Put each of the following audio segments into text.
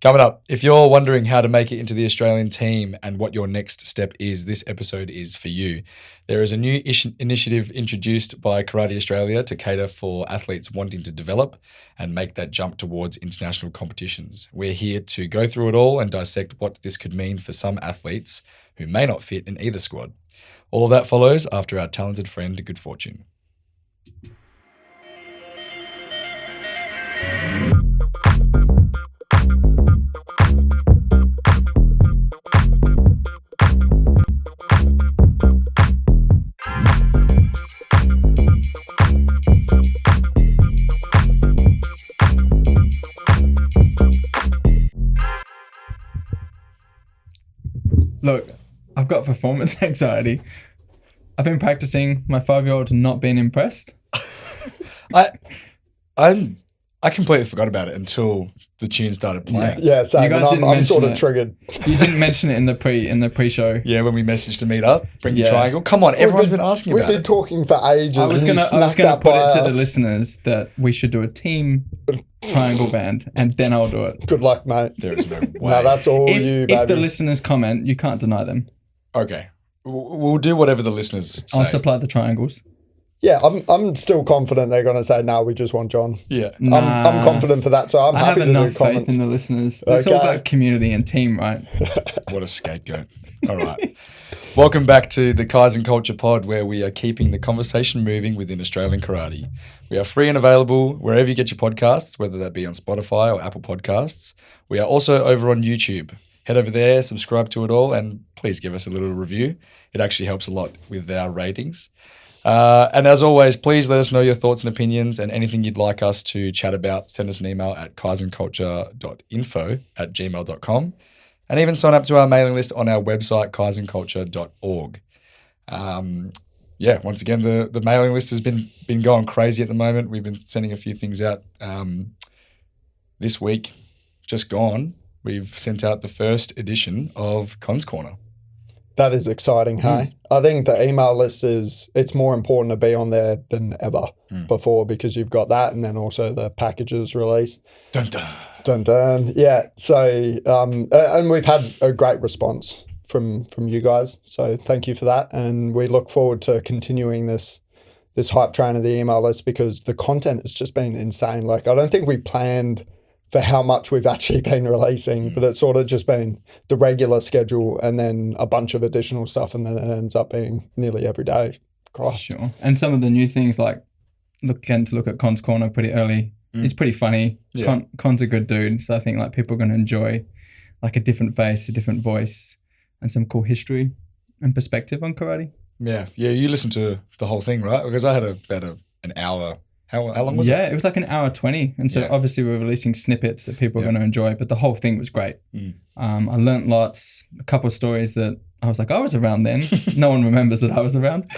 Coming up, if you're wondering how to make it into the Australian team and what your next step is, this episode is for you. There is a new initiative introduced by Karate Australia to cater for athletes wanting to develop and make that jump towards international competitions. We're here to go through it all and dissect what this could mean for some athletes who may not fit in either squad. All of that follows after our talented friend Good Fortune. Look, I've got performance anxiety. I've been practicing my 5-year-old not being impressed. I completely forgot about it until the tune started playing. Yeah, same. I'm sort of triggered. You didn't mention it in the pre-show. Yeah, when we messaged to meet up, bring your triangle. Come on, everyone's been asking about it. We've been talking for ages. I was going to put it to the listeners that we should do a team triangle band, and then I'll do it. Good luck, mate. There is no way. No, that's all you, baby. If the listeners comment, you can't deny them. Okay. We'll do whatever the listeners say. I'll supply the triangles. Yeah, I'm still confident they're going to say, no, we just want John. Yeah. I'm confident for that, so I'm happy to do comments. I have enough faith in the listeners. It's all about community and team, right? What a scapegoat. All right. Welcome back to the Kaizen Culture Pod, where we are keeping the conversation moving within Australian karate. We are free and available wherever you get your podcasts, whether that be on Spotify or Apple Podcasts. We are also over on YouTube. Head over there, subscribe to it all, and please give us a little review. It actually helps a lot with our ratings. And as always, please let us know your thoughts and opinions and anything you'd like us to chat about. Send us an email at kaizenculture.info@gmail.com and even sign up to our mailing list on our website, kaizenculture.org. Once again, the mailing list has been going crazy at the moment. We've been sending a few things out this week, just gone. We've sent out the first edition of Cons Corner. That is exciting, hey? I think the email list it's more important to be on there than ever before, because you've got that and then also the packages released. Dun, dun. Dun, dun. Yeah, so, and we've had a great response from you guys, so thank you for that. And we look forward to continuing this hype train of the email list, because the content has just been insane. Like, I don't think we planned for how much we've actually been releasing, but it's sort of just been the regular schedule and then a bunch of additional stuff, and then it ends up being nearly every day. Gosh. Sure. And some of the new things, like look at Con's Corner pretty early. It's pretty funny. Yeah. Con's a good dude, so I think like people are going to enjoy like a different face, a different voice, and some cool history and perspective on karate. Yeah. You listened to the whole thing, right? Because I had about an hour. How long was it? Yeah, it was like an hour 20. And so obviously we're releasing snippets that people are going to enjoy, but the whole thing was great. I learnt lots, a couple of stories that I was like, I was around then. No one remembers that I was around,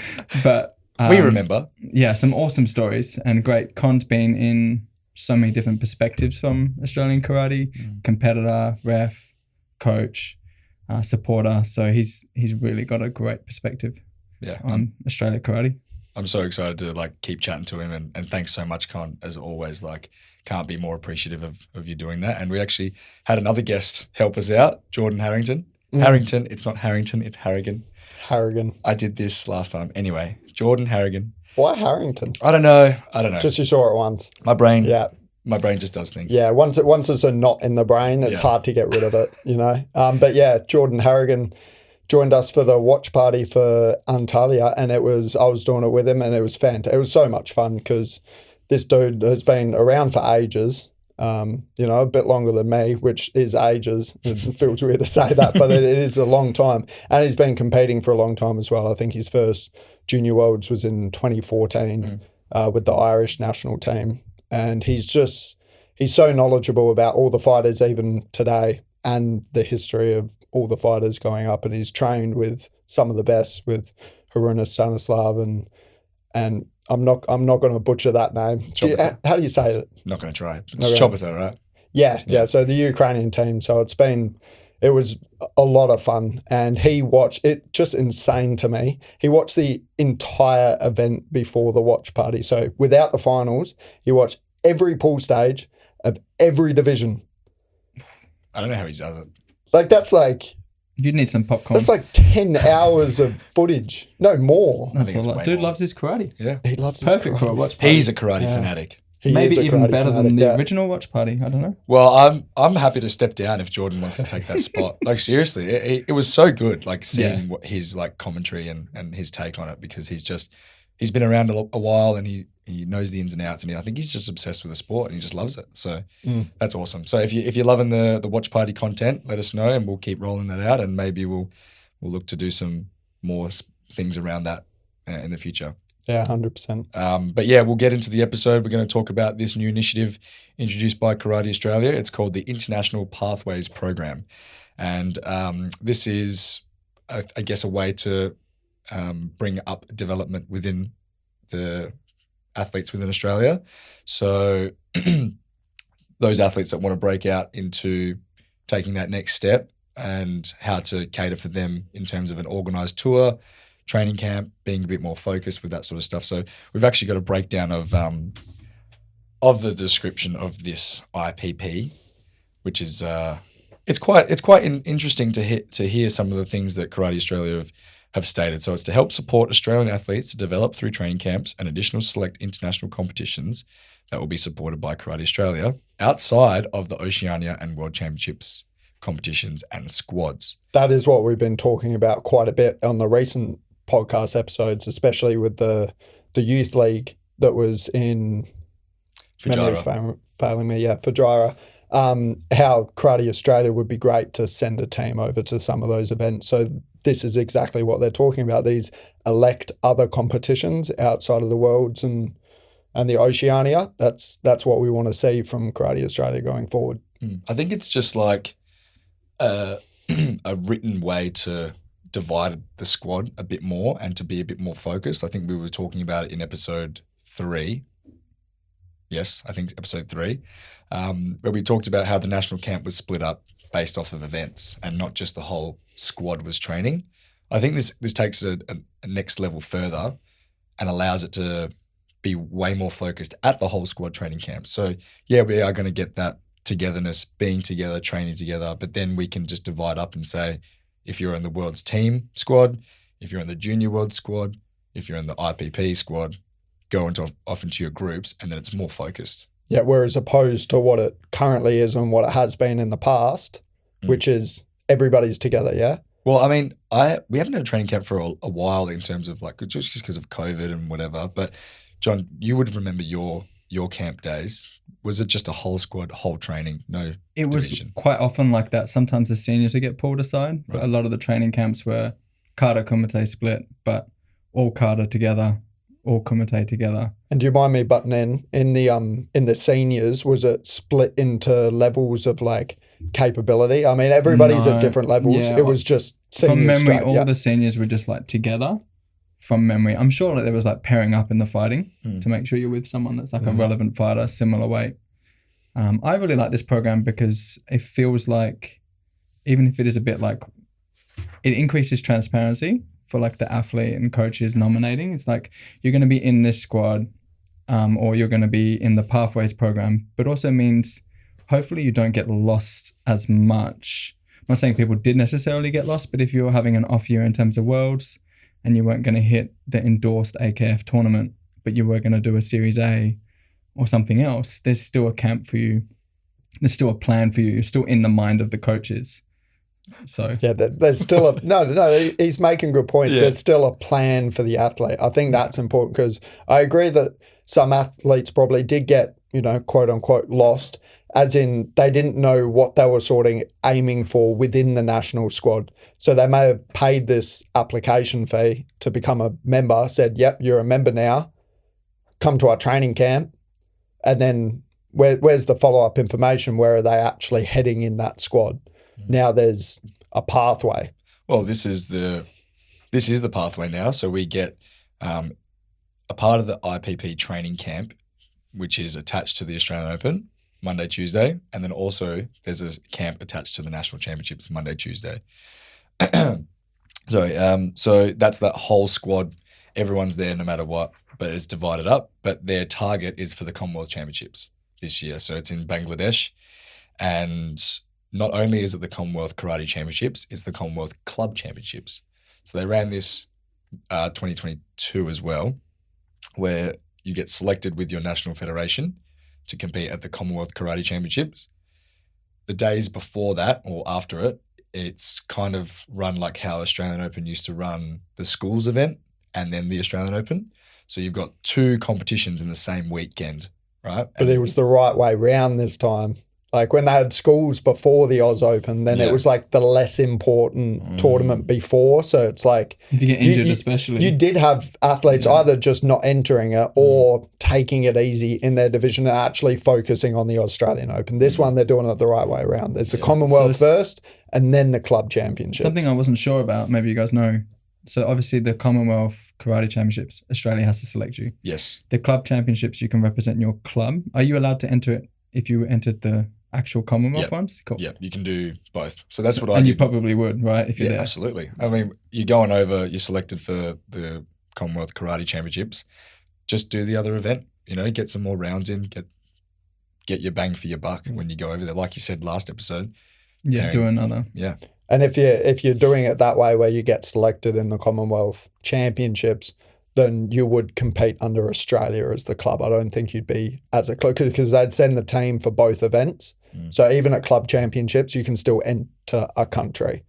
but we remember. Yeah, some awesome stories and great. Con's been in so many different perspectives from Australian karate, competitor, ref, coach, supporter. So he's really got a great perspective on Australia karate. I'm so excited to like keep chatting to him, and thanks so much, Con, as always. Like, can't be more appreciative of you doing that. And we actually had another guest help us out, Jordan Harrington. Harrington, it's not Harrington, it's Harrigan. Harrigan. I did this last time. Anyway, Jordan Harrigan. Why Harrington? I don't know. Just you saw it once. My brain just does things. Yeah, once it's a knot in the brain, it's hard to get rid of it, you know. But yeah, Jordan Harrigan joined us for the watch party for Antalya, and I was doing it with him, and it was fantastic. It was so much fun because this dude has been around for ages, a bit longer than me, which is ages. It feels weird to say that, but it is a long time. And he's been competing for a long time as well. I think his first Junior Worlds was in 2014 with the Irish national team. And he's so knowledgeable about all the fighters even today and the history of all the fighters going up, and he's trained with some of the best, with Haruna Stanislav and I'm not going to butcher that name. How do you say it? Not going to try. It's Chobota, right? Yeah. So the Ukrainian team. So it was a lot of fun, and he watched it. Just insane to me. He watched the entire event before the watch party. So without the finals, he watched every pool stage of every division. I don't know how he does it. Like that's like You'd need some popcorn. that's like 10 hours of footage. No more. That's a it's lot. way Dude more. loves his karate. Yeah. He loves his Perfect for a karate. watch party. He's a karate fanatic. He Maybe is a even karate better than fanatic, the yeah. original watch party. I don't know. Well, I'm happy to step down if Jordan wants to take that spot. Like seriously, it was so good. Like seeing what his like commentary and his take on it, because he's been around a while and he knows the ins and outs. I think he's just obsessed with the sport and he just loves it. So that's awesome. So if you're loving the watch party content, let us know and we'll keep rolling that out, and maybe we'll look to do some more things around that in the future. Yeah, 100%. But yeah, we'll get into the episode. We're going to talk about this new initiative introduced by Karate Australia. It's called the International Pathways Program. And this is, I guess, a way to bring up development within the athletes within Australia. So those athletes that want to break out into taking that next step and how to cater for them in terms of an organised tour, training camp, being a bit more focused with that sort of stuff. So we've actually got a breakdown of the description of this IPP, which is it's quite interesting to hear some of the things that Karate Australia have stated. So it's to help support Australian athletes to develop through training camps and additional select international competitions that will be supported by Karate Australia outside of the Oceania and World Championships competitions and squads. That is what we've been talking about quite a bit on the recent podcast episodes, especially with the youth league that was in failing me, Fujairah. How Karate Australia would be great to send a team over to some of those events. So this is exactly what they're talking about. These elect other competitions outside of the Worlds and the Oceania. That's what we want to see from Karate Australia going forward. I think it's just like a written way to divide the squad a bit more and to be a bit more focused. I think we were talking about it in episode 3. Yes, I think episode 3, where we talked about how the national camp was split up based off of events and not just the whole squad was training. I think this takes it a next level further and allows it to be way more focused at the whole squad training camp. So yeah, we are going to get that togetherness, being together, training together, but then we can just divide up and say, if you're in the world's team squad, if you're in the junior world squad, if you're in the IPP squad, go off into your groups, and then it's more focused. Yeah, whereas opposed to what it currently is and what it has been in the past, which is everybody's together, yeah? Well, I mean, we haven't had a training camp for a while in terms of like just because of COVID and whatever. But John, you would remember your camp days. Was it just a whole squad, whole training, no It division? was quite often like that. Sometimes the seniors would get pulled aside. But a lot of the training camps were kata kumite split, but all kata together, all kumite together. And do you mind me butting in the seniors, was it split into levels of like capability? I mean, everybody's at different levels. Yeah, it was just seniors from memory, straight, all the seniors were just like together. From memory, I'm sure like there was like pairing up in the fighting to make sure you're with someone that's like a relevant fighter, similar weight. I really like this program because it feels like, even if it is a bit like, it increases transparency for like the athlete and coaches nominating. It's like you're going to be in this squad or you're going to be in the Pathways program, but also means hopefully you don't get lost as much. I'm not saying people did necessarily get lost, but if you're having an off year in terms of Worlds and you weren't going to hit the endorsed AKF tournament, but you were going to do a Series A or something else, there's still a camp for you. There's still a plan for you. You're still in the mind of the coaches. So yeah, there's still a no. He's making good points. Yeah. There's still a plan for the athlete. I think that's important because I agree that some athletes probably did get, quote unquote, lost, as in they didn't know what they were aiming for within the national squad. So they may have paid this application fee to become a member. Said, "Yep, you're a member now. Come to our training camp," and then where's the follow up information? Where are they actually heading in that squad? Now there's a pathway. Well, this is the pathway now. So we get a part of the IPP training camp, which is attached to the Australian Open, Monday, Tuesday, and then also there's a camp attached to the National Championships, Monday, Tuesday. So that's that whole squad. Everyone's there no matter what, but it's divided up. But their target is for the Commonwealth Championships this year. So it's in Bangladesh, and not only is it the Commonwealth Karate Championships, it's the Commonwealth Club Championships. So they ran this 2022 as well, where you get selected with your national federation to compete at the Commonwealth Karate Championships. The days before that or after it, it's kind of run like how Australian Open used to run the schools event and then the Australian Open. So you've got two competitions in the same weekend, right? But it was the right way round this time. Like when they had schools before the Oz Open, then it was like the less important tournament before. So it's like if you get injured, especially you did have athletes either just not entering it or taking it easy in their division and actually focusing on the Australian Open. This one, they're doing it the right way around. There's the Commonwealth first and then the club championships. Something I wasn't sure about, maybe you guys know. So obviously the Commonwealth Karate Championships, Australia has to select you. Yes. The club championships, you can represent your club. Are you allowed to enter it if you entered the actual Commonwealth ones? Cool. Yeah, you can do both. So that's what I did. And you probably would, right, if you're there? Absolutely. I mean, you're going over, you're selected for the Commonwealth Karate Championships. Just do the other event, get some more rounds in, get your bang for your buck when you go over there. Like you said last episode. Yeah, do another. Yeah. And if you're doing it that way where you get selected in the Commonwealth Championships, then you would compete under Australia as the club. I don't think you'd be as a club because they'd send the team for both events. So even at club championships, you can still enter a country.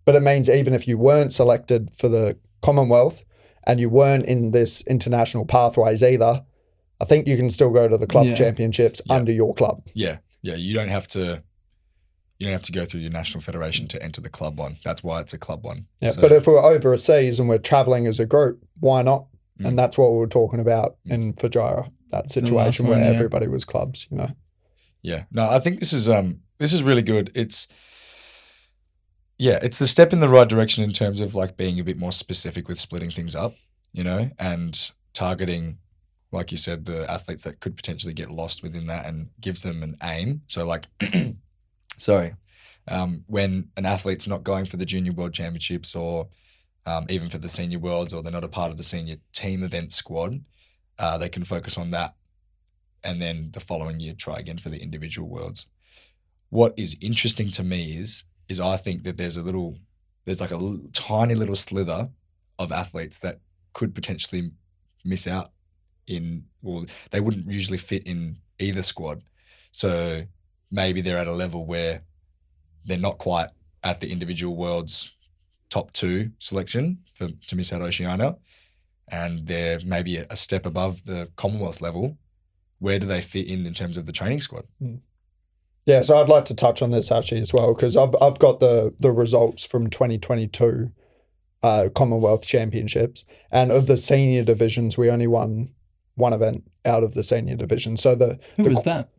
But it means even if you weren't selected for the Commonwealth and you weren't in this international pathways either, I think you can still go to the club championships under your club. Yeah. Yeah. You don't have to go through your national federation to enter the club one. That's why it's a club one. Yeah. So, but if we're overseas and we're traveling as a group, why not? And that's what we were talking about in Fujairah, that situation where everybody was clubs, Yeah. No, I think this is really good. It's the step in the right direction in terms of like being a bit more specific with splitting things up, and targeting, like you said, the athletes that could potentially get lost within that and gives them an aim. So like, when an athlete's not going for the Junior World Championships or even for the Senior Worlds, or they're not a part of the senior team event squad, they can focus on that. And then the following year, try again for the individual worlds. What is interesting to me is I think that there's like a tiny little slither of athletes that could potentially miss out they wouldn't usually fit in either squad. So maybe they're at a level where they're not quite at the individual worlds top 2 selection to miss out Oceania, and they're maybe a step above the Commonwealth level. Where do they fit in terms of the training squad? Yeah, so I'd like to touch on this actually as well, because I've got the results from 2022 Commonwealth Championships, and of the senior divisions, we only won one event out of the senior division. So who was that?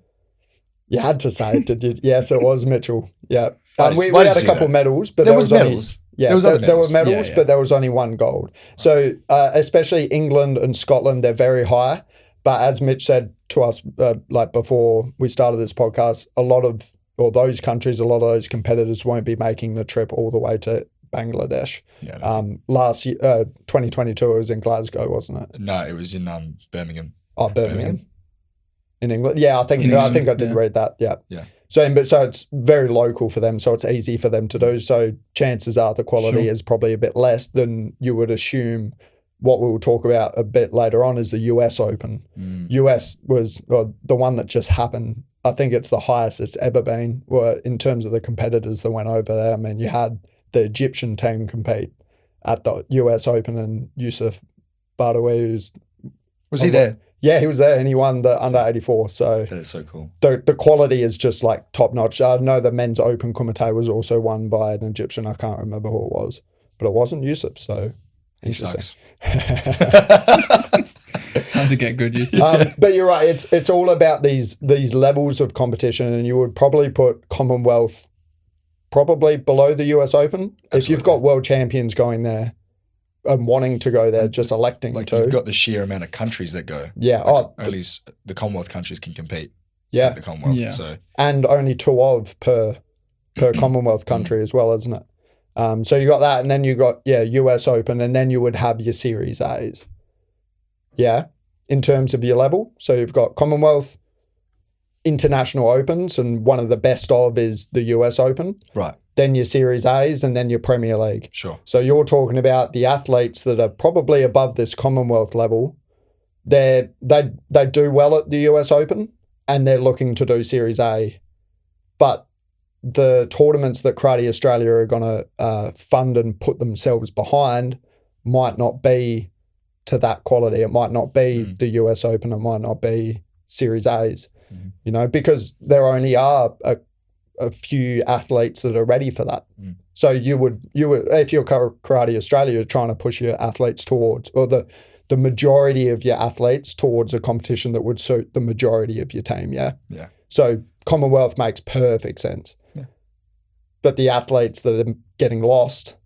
You had to say it, did you? Yes, it was Mitchell. Yeah, we Why had did a you couple do medals, but there was medals. There were medals, but there was only one gold. So especially England and Scotland, they're very high. But as Mitch said to us, like before we started this podcast, a lot of those competitors won't be making the trip all the way to Bangladesh. Yeah. Last year, 2022, it was in Glasgow, wasn't it? No, it was in Birmingham. Oh, Birmingham. In England. Yeah, I think I did read that. Yeah. Yeah. So it's very local for them, so it's easy for them to do. So chances are the quality is probably a bit less than you would assume. What we will talk about a bit later on is the US Open. US was the one that just happened. I think it's the highest it's ever been in terms of the competitors that went over there. I mean, you had the Egyptian team compete at the US Open, and Yusuf Badawi was he there? Yeah, he was there, and he won the under 84. So that is so cool. The quality is just like top notch. I know the men's Open Kumite was also won by an Egyptian. I can't remember who it was, but it wasn't Yusuf. So he sucks. Time to get good use. But you're right. It's all about these levels of competition, and you would probably put Commonwealth probably below the US Open. Absolutely. If you've got world champions going there and wanting to go there, just electing like to. You've got the sheer amount of countries that go. Yeah. Only the Commonwealth countries can compete. Yeah. The Commonwealth. Yeah. So. And only 2 per Commonwealth country as well, isn't it? So you got that, and then you got US Open, and then you would have your Series A's. Yeah, in terms of your level. So you've got Commonwealth, international opens, and one of the best of is the US Open. Right. Then your Series A's, and then your Premier League. Sure. So you're talking about the athletes that are probably above this Commonwealth level. They do well at the US Open, and they're looking to do Series A. But the tournaments that Karate Australia are going to fund and put themselves behind might not be to that quality. It might not be the US Open. It might not be Series A's, you know, because there only are a few athletes that are ready for that. So you would if you're Karate Australia, you're trying to push your athletes towards, or the majority of your athletes towards a competition that would suit the majority of your team. Yeah. So Commonwealth makes perfect sense. Yeah. But the athletes that are getting lost.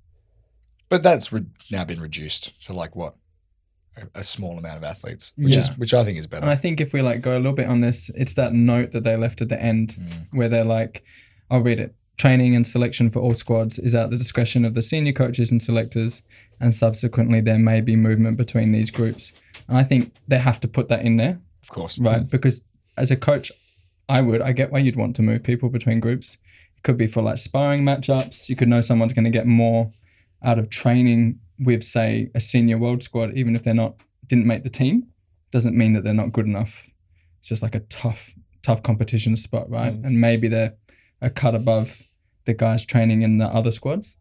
But that's now been reduced to like what? A small amount of athletes, which I think is better. And I think if we like go a little bit on this, it's that note that they left at the end where they're like, I'll read it. Training and selection for all squads is at the discretion of the senior coaches and selectors, and subsequently there may be movement between these groups. And I think they have to put that in there. Of course. Right? Because as a coach, I get why you'd want to move people between groups. It could be for like sparring matchups. You could know someone's going to get more out of training with, say, a senior world squad, even if didn't make the team, doesn't mean that they're not good enough. It's just like a tough competition spot, right? And maybe they're a cut above the guys training in the other squads.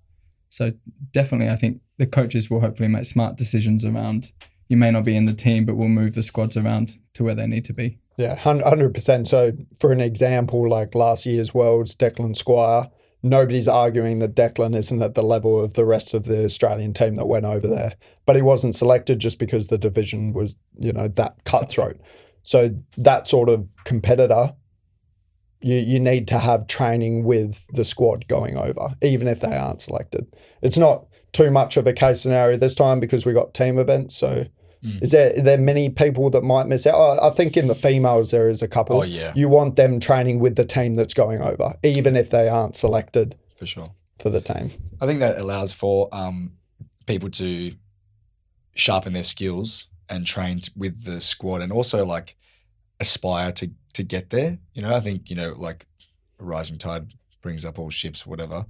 So definitely, I think the coaches will hopefully make smart decisions around, you may not be in the team, but we'll move the squads around to where they need to be. Yeah, 100%. So for an example, like last year's Worlds, Declan Squire, nobody's arguing that Declan isn't at the level of the rest of the Australian team that went over there. But he wasn't selected just because the division was, you know, that cutthroat. So that sort of competitor, you need to have training with the squad going over, even if they aren't selected. It's not too much of a case scenario this time because we got team events. So are there many people that might miss out? I think in the females there is a couple. Oh, yeah. You want them training with the team that's going over, even if they aren't selected. For sure. For the team. I think that allows for people to sharpen their skills and train with the squad, and also like aspire to get there. You know, I think, you know, like a rising tide brings up all ships, whatever.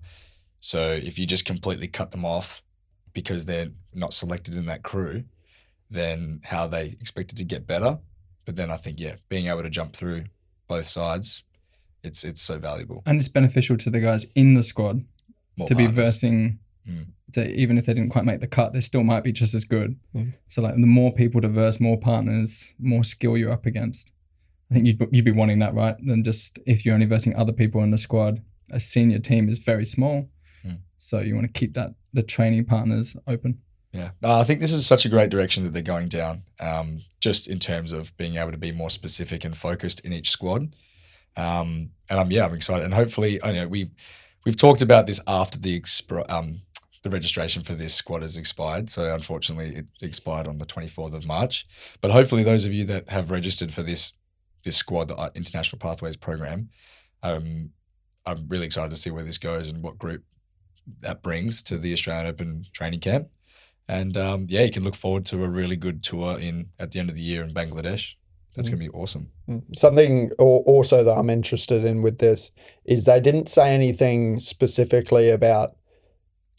So if you just completely cut them off because they're not selected in that crew, then how are they expected to get better? But then I think, being able to jump through both sides, it's so valuable. And it's beneficial to the guys in the squad More to partners. be versing that even if they didn't quite make the cut, they still might be just as good. So like the more people to verse, more partners, more skill you're up against. I think you'd be wanting that, right? Than just if you're only versing other people in the squad. A senior team is very small. So you want to keep the training partners open. Yeah, no, I think this is such a great direction that they're going down, just in terms of being able to be more specific and focused in each squad. And I'm excited. And hopefully, I know we've talked about this after the registration for this squad has expired. So unfortunately, it expired on the 24th of March. But hopefully, those of you that have registered for this squad, the International Pathways program, I'm really excited to see where this goes and what group that brings to the Australian Open training camp. And you can look forward to a really good tour at the end of the year in Bangladesh. That's going to be awesome. Something also that I'm interested in with this is they didn't say anything specifically about,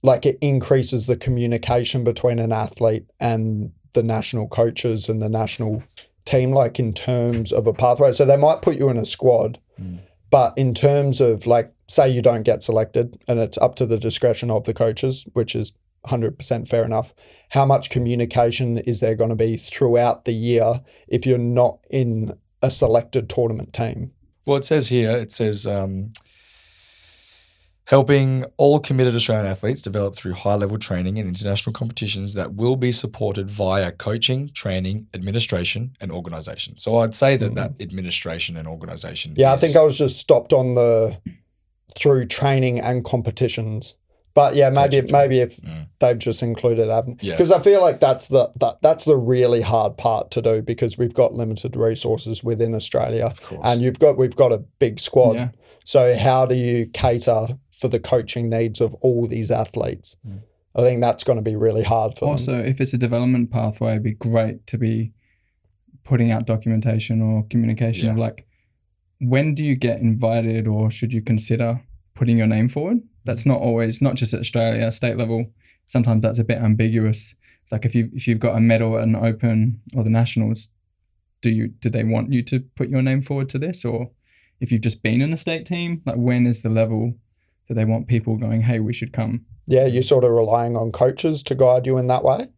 like, it increases the communication between an athlete and the national coaches and the national team, like in terms of a pathway. So they might put you in a squad, but in terms of, like, say you don't get selected and it's up to the discretion of the coaches, which is 100% fair enough. How much communication is there going to be throughout the year if you're not in a selected tournament team? Well, it says helping all committed Australian athletes develop through high-level training and international competitions that will be supported via coaching, training, administration, and organisation. So I'd say that administration and organisation. Yeah, I think I was just stopped on through training and competitions. But yeah, maybe if they've just included admin, because I feel like that's the really hard part to do, because we've got limited resources within Australia, and we've got a big squad. Yeah. So how do you cater for the coaching needs of all these athletes? I think that's going to be really hard for them. Also, if it's a development pathway, it'd be great to be putting out documentation or communication of, like, when do you get invited, or should you consider putting your name forward? That's not always, not just at Australia, state level. Sometimes that's a bit ambiguous. It's like if you've got a medal at an Open or the Nationals, do they want you to put your name forward to this? Or if you've just been in a state team, like when is the level that they want people going, hey, we should come? Yeah, you're sort of relying on coaches to guide you in that way?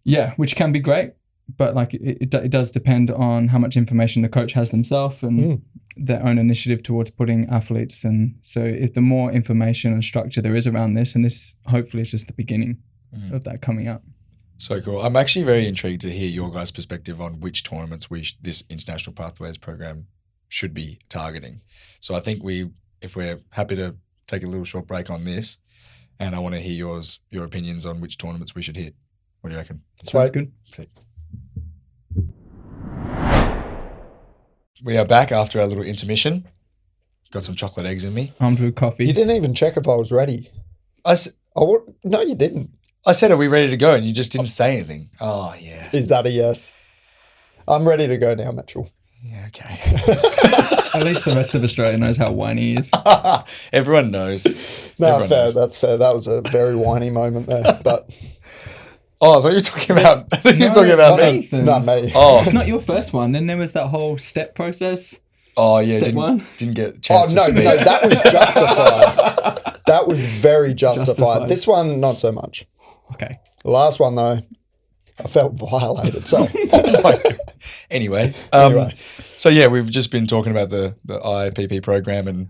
Yeah, which can be great. But like it does depend on how much information the coach has themselves and their own initiative towards putting athletes. And so if the more information and structure there is around this, and this hopefully is just the beginning of that coming up. So cool. I'm actually very intrigued to hear your guys' perspective on which tournaments this International Pathways program should be targeting. So I think if we're happy to take a little short break on this, and I want to hear your opinions on which tournaments we should hit. What do you reckon? Sounds good. Okay. We are back after our little intermission. Got some chocolate eggs in me. Armed with coffee. You didn't even check if I was ready. No, you didn't. I said, are we ready to go? And you just didn't say anything. Oh, yeah. Is that a yes? I'm ready to go now, Mitchell. Yeah, okay. At least the rest of Australia knows how whiny he is. Everyone knows. No, fair. Knows. That's fair. That was a very whiny moment there. But I thought you were talking about me. Not me. Oh, it's not your first one. Then there was that whole step process. Oh yeah, didn't get a chance to speak. No, that was justified. That was very justified. This one, not so much. Okay. The last one though, I felt violated. So anyway. So yeah, we've just been talking about the IPP program and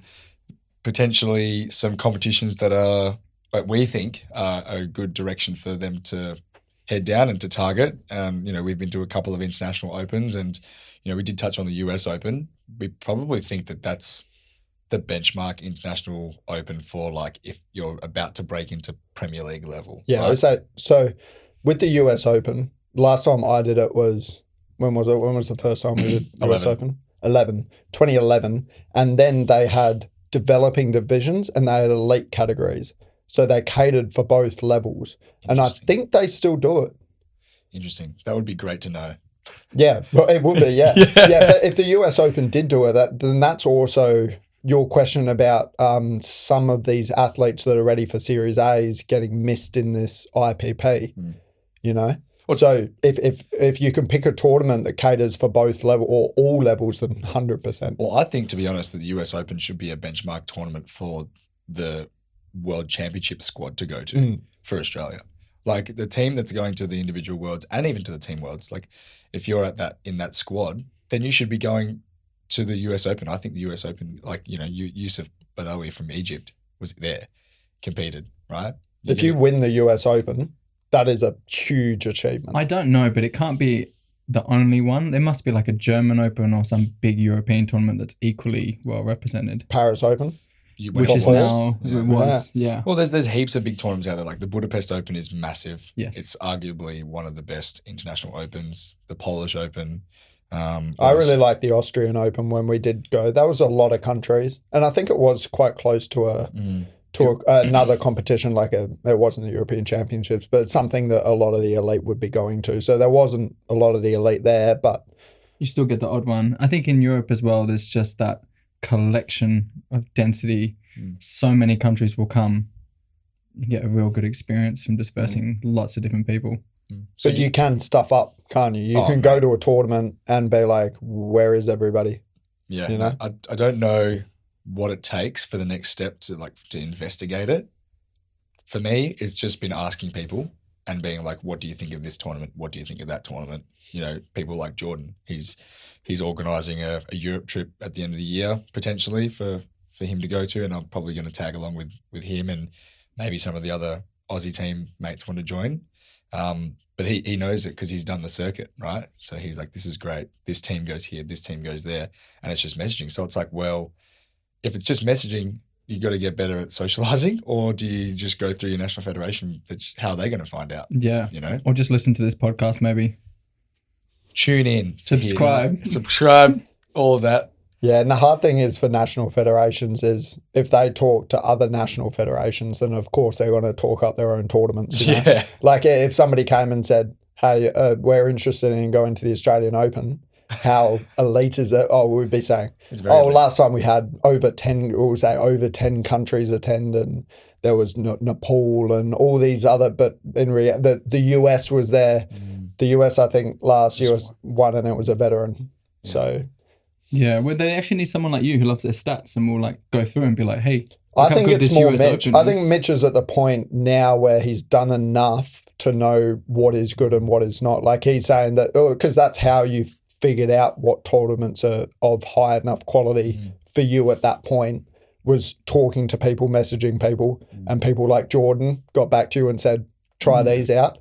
potentially some competitions that we think are a good direction for them to head down and to target. We've been to a couple of international opens, and we did touch on the US Open. We probably think that that's the benchmark international open for like if you're about to break into Premier League level. Yeah, right? So with the US Open, last time I did it was, when was it? When was the first time we did US Open? 2011. And then they had developing divisions and they had elite categories. So they catered for both levels. And I think they still do it. Interesting. That would be great to know. Yeah, well, it would be, yeah. Yeah, but if the US Open did do it, then that's also your question about some of these athletes that are ready for Series A's getting missed in this IPP, So if you can pick a tournament that caters for both level or all levels, then 100%. Well, I think, to be honest, that the US Open should be a benchmark tournament for the World Championship squad to go to for Australia. Like the team that's going to the individual worlds and even to the team worlds, like if you're in that squad, then you should be going to the US Open. I think the US Open, like, Yusuf Badawi from Egypt was there, competed, right? If you win the US Open, that is a huge achievement. I don't know, but it can't be the only one. There must be like a German Open or some big European tournament that's equally well represented. Paris Open. Which is now, it was, yeah. Well, there's heaps of big tournaments out there. Like the Budapest Open is massive. Yes. It's arguably one of the best international opens. The Polish Open. I really like the Austrian Open when we did go. That was a lot of countries. And I think it was quite close to another competition, like it wasn't the European Championships, but it's something that a lot of the elite would be going to. So there wasn't a lot of the elite there, but you still get the odd one. I think in Europe as well, there's just that collection of density. So many countries will come. You get a real good experience from just versing lots of different people. So you can stuff up, can't you? You can go to a tournament and be like, where is everybody? Yeah. I don't know what it takes for the next step to investigate it. For me, it's just been asking people and being like, what do you think of this tournament? What do you think of that tournament? People like Jordan, he's organising a Europe trip at the end of the year, potentially for him to go to, and I'm probably going to tag along with him, and maybe some of the other Aussie team mates want to join. But he knows it because he's done the circuit, right? So he's like, this is great. This team goes here, this team goes there, and it's just messaging. So it's like, well, if it's just messaging, you got to get better at socializing, or do you just go through your national federation? How are they going to find out? Yeah. Or just listen to this podcast, maybe. Tune in. Subscribe, all of that. Yeah, and the hard thing is for national federations is if they talk to other national federations, then of course they're going to talk up their own tournaments. You know? Like if somebody came and said, hey, we're interested in going to the Australian Open, how elite is it? Oh, we'd be saying, elite. Last time we had over 10 countries attend, and there was Nepal and all these other, but in reality, the US was there. The US, I think, last year was one, and it was a veteran. Yeah. So, yeah, well, they actually need someone like you who loves their stats and will like go through and be like, hey, I think it's more Mitch. I think Mitch is at the point now where he's done enough to know what is good and what is not. Like he's saying that, because that's how you've figured out what tournaments are of high enough quality for you at that point, was talking to people, messaging people, and people like Jordan got back to you and said, try these out.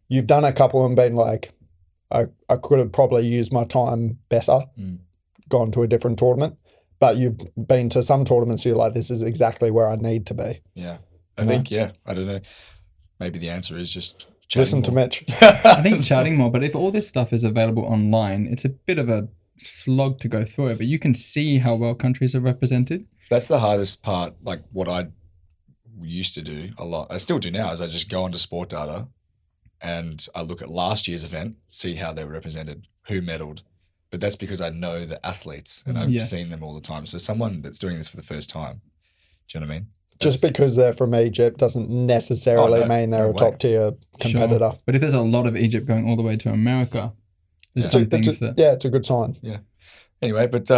You've done a couple and been like, I could have probably used my time better, gone to a different tournament. But you've been to some tournaments, you're like, this is exactly where I need to be. Yeah. I think, I don't know. Maybe the answer is just listen to Mitch. I think chatting more, but if all this stuff is available online, it's a bit of a slog to go through it, but you can see how well countries are represented. That's the hardest part, like what I used to do a lot. I still do now, is I just go onto Sport Data and I look at last year's event, see how they were represented, who medaled. But that's because I know the athletes and I've seen them all the time. So someone that's doing this for the first time, do you know what I mean? Just because they're from Egypt doesn't necessarily mean they're a top tier competitor. Sure. But if there's a lot of Egypt going all the way to America, there's some things that... Yeah, it's a good sign. Yeah. Anyway, but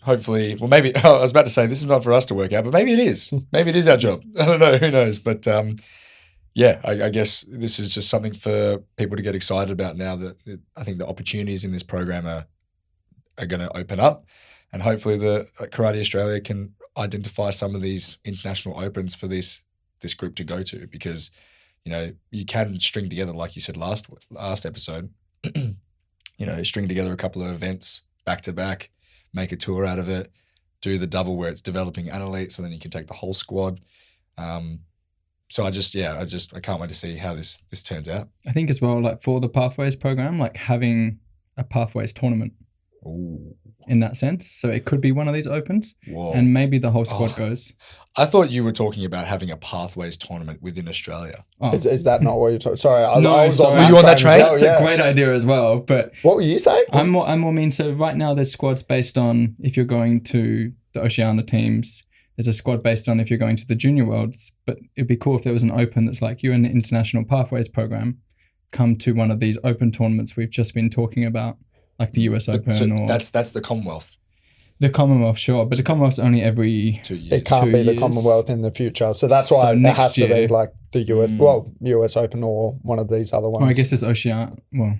hopefully, well, maybe, I was about to say this is not for us to work out, but maybe it is. Maybe it is our job. I don't know. Who knows? But I guess this is just something for people to get excited about now that I think the opportunities in this program are going to open up, and hopefully the Karate Australia can identify some of these international opens for this group to go to, because, you know, you can string together, like you said last episode, you know, string together a couple of events back to back, make a tour out of it, do the double where it's developing an elite, so then you can take the whole squad. So I can't wait to see how this turns out. I think as well, like for the Pathways program, like having a Pathways tournament. Ooh. In that sense. So it could be one of these opens. Whoa. And maybe the whole squad goes. I thought you were talking about having a Pathways tournament within Australia. Oh. Is that not what you're talking? Sorry, I was Were you on that train? That's a great idea as well. But what were you saying? I'm more mean. So right now there's squads based on if you're going to the Oceania teams. There's a squad based on if you're going to the Junior Worlds. But it'd be cool if there was an open that's like, you're in the International Pathways program, come to one of these open tournaments we've just been talking about, like the US Open. So that's the Commonwealth. The Commonwealth, sure, but the Commonwealth's only every 2 years. It can't be the Commonwealth in the future, so that's why it has to be like the US Open or one of these other ones. Or I guess it's Oceania. Well,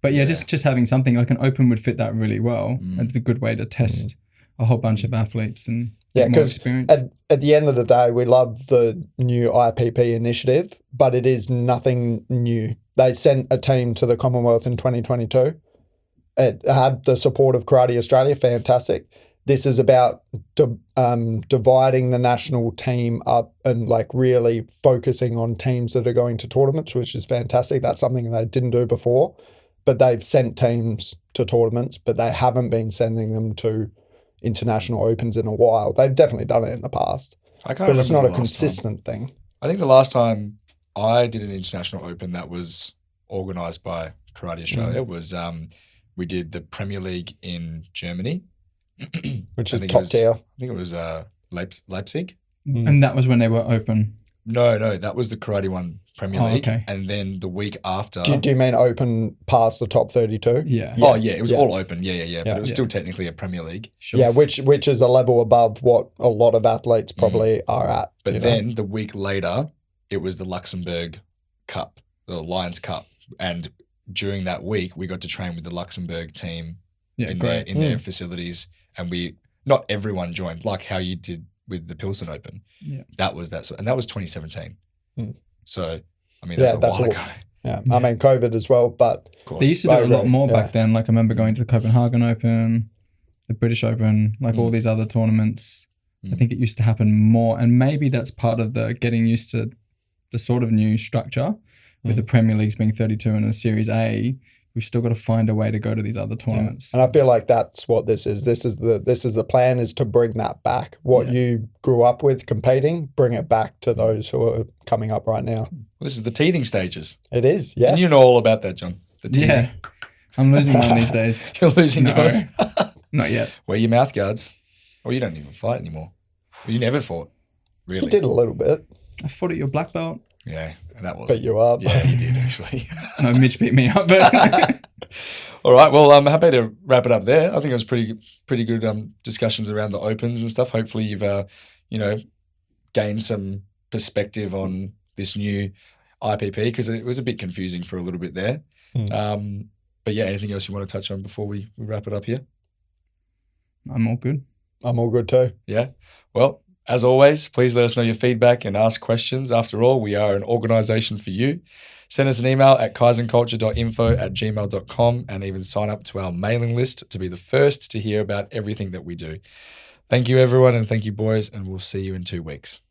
but just having something like an Open would fit that really well. It's a good way to test a whole bunch of athletes and get more experience. At the end of the day, we love the new IPP initiative, but it is nothing new. They sent a team to the Commonwealth in 2022. It had the support of Karate Australia, fantastic. This is about dividing the national team up and like really focusing on teams that are going to tournaments, which is fantastic. That's something they didn't do before, but they've sent teams to tournaments, but they haven't been sending them to international opens in a while. They've definitely done it in the past, but it's not a consistent thing. I think the last time I did an international open that was organised by Karate Australia was we did the Premier League in Germany, which is top tier. I think it was Leipzig. And that was when they were open. No, that was the Karate One Premier League. Okay. And then the week after. Do you mean open past the top 32? Yeah. Oh, yeah. It was all open. Yeah. But it was still technically a Premier League. Sure. Yeah, which is a level above what a lot of athletes probably are at. But then the week later, it was the Luxembourg Cup, the Lions Cup. And during that week, we got to train with the Luxembourg team in their facilities. And not everyone joined, like how you did with the Pilsen Open. Yeah. That was and that was 2017. So, I mean, that's a while ago. Yeah. I mean, COVID as well, but they used to do a lot more back then. Like I remember going to the Copenhagen Open, the British Open, like all these other tournaments. I think it used to happen more, and maybe that's part of the getting used to the sort of new structure with the Premier Leagues being 32 and a Series A. We've still got to find a way to go to these other tournaments. Yeah. And I feel like that's what this is. This is the plan, is to bring that back. What you grew up with competing, bring it back to those who are coming up right now. Well, this is the teething stages. It is, yeah. And you know all about that, John. The teething. Yeah. I'm losing one these days. You're losing No. yours. Not yet. Wear your mouth guards. Or you don't even fight anymore. You never fought. Really? I did a little bit. I fought at your black belt. Yeah, that was. Beat you up. Yeah, you did actually. No, Mitch beat me up, but All right. Well, I'm happy to wrap it up there. I think it was pretty good discussions around the opens and stuff. Hopefully, you've gained some perspective on this new IPP because it was a bit confusing for a little bit there. But yeah, anything else you want to touch on before we wrap it up here? I'm all good. I'm all good too. Yeah. Well, as always, please let us know your feedback and ask questions. After all, we are an organisation for you. Send us an email at kaizenculture.info@gmail.com and even sign up to our mailing list to be the first to hear about everything that we do. Thank you, everyone, and thank you, boys, and we'll see you in 2 weeks.